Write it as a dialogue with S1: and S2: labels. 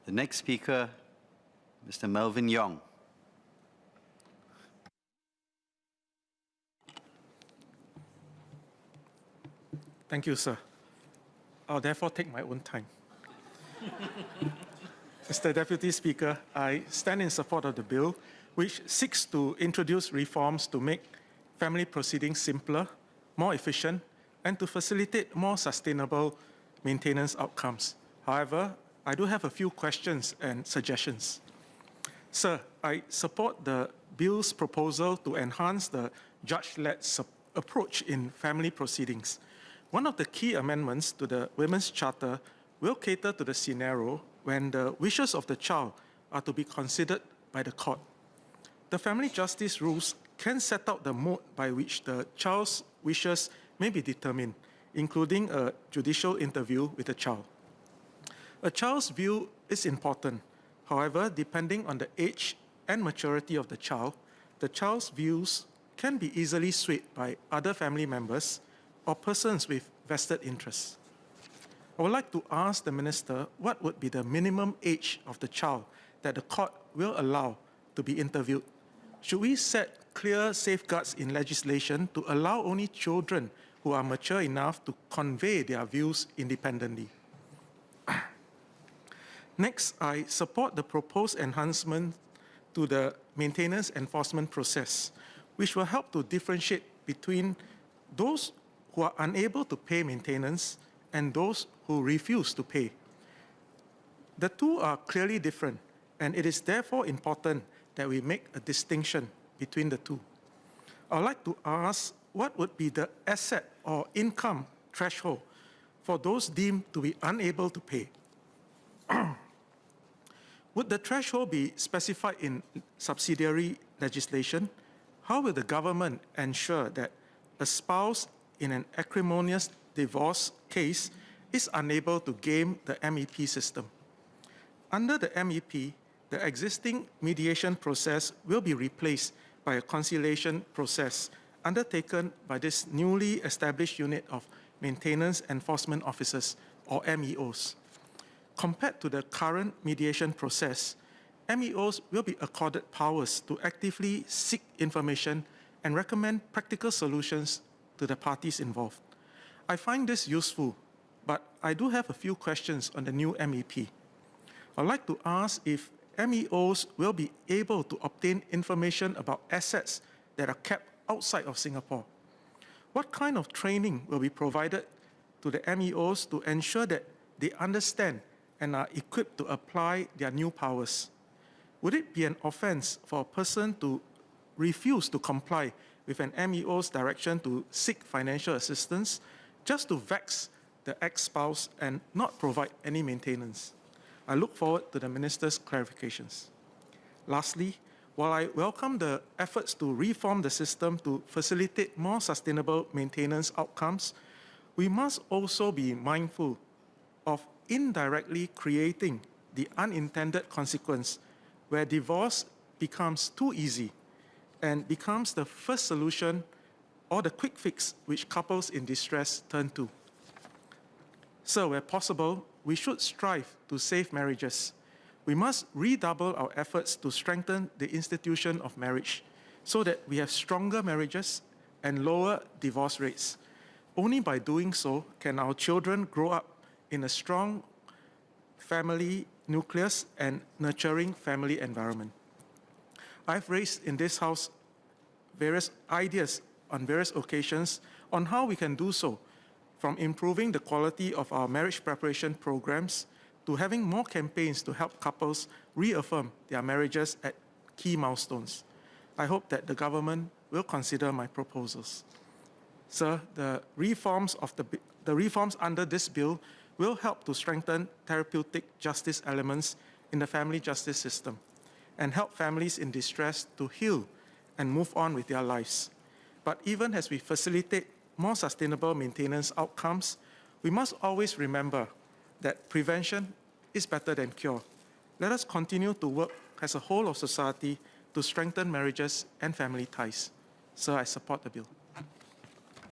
S1: The next speaker, Mr. Melvin Yong.
S2: Thank you, sir. I'll therefore take my own time. Mr. Deputy Speaker, I stand in support of the bill, which seeks to introduce reforms to make family proceedings simpler, more efficient, and to facilitate more sustainable maintenance outcomes. However, I do have a few questions and suggestions. Sir, I support the bill's proposal to enhance the judge-led approach in family proceedings. One of the key amendments to the Women's Charter will cater to the scenario when the wishes of the child are to be considered by the court. The family justice rules can set out the mode by which the child's wishes may be determined, including a judicial interview with the child. A child's view is important. However, depending on the age and maturity of the child's views can be easily swayed by other family members or persons with vested interests. I would like to ask the Minister what would be the minimum age of the child that the court will allow to be interviewed. Should we set clear safeguards in legislation to allow only children who are mature enough to convey their views independently? Next, I support the proposed enhancement to the maintenance enforcement process, which will help to differentiate between those who are unable to pay maintenance and those who refuse to pay. The two are clearly different, and it is therefore important that we make a distinction between the two. I would like to ask what would be the asset or income threshold for those deemed to be unable to pay. Would the threshold be specified in subsidiary legislation? How will the government ensure that a spouse in an acrimonious divorce case is unable to game the MEP system? Under the MEP, the existing mediation process will be replaced by a conciliation process undertaken by this newly established unit of Maintenance Enforcement Officers, or MEOs. Compared to the current mediation process, MEOs will be accorded powers to actively seek information and recommend practical solutions to the parties involved. I find this useful, but I do have a few questions on the new MEP. I'd like to ask if MEOs will be able to obtain information about assets that are kept outside of Singapore. What kind of training will be provided to the MEOs to ensure that they understand and are equipped to apply their new powers? Would it be an offense for a person to refuse to comply with an MEO's direction to seek financial assistance just to vex the ex-spouse and not provide any maintenance? I look forward to the Minister's clarifications. Lastly, while I welcome the efforts to reform the system to facilitate more sustainable maintenance outcomes, we must also be mindful of indirectly creating the unintended consequence where divorce becomes too easy and becomes the first solution or the quick fix which couples in distress turn to. So, where possible, we should strive to save marriages. We must redouble our efforts to strengthen the institution of marriage so that we have stronger marriages and lower divorce rates. Only by doing so can our children grow up in a strong family nucleus and nurturing family environment. I've raised in this House various ideas on various occasions on how we can do so, from improving the quality of our marriage preparation programs to having more campaigns to help couples reaffirm their marriages at key milestones. I hope that the government will consider my proposals. Sir, the reforms under this bill will help to strengthen therapeutic justice elements in the family justice system and help families in distress to heal and move on with their lives. But even as we facilitate more sustainable maintenance outcomes, we must always remember that prevention is better than cure. Let us continue to work as a whole of society to strengthen marriages and family ties. Sir, I support the bill.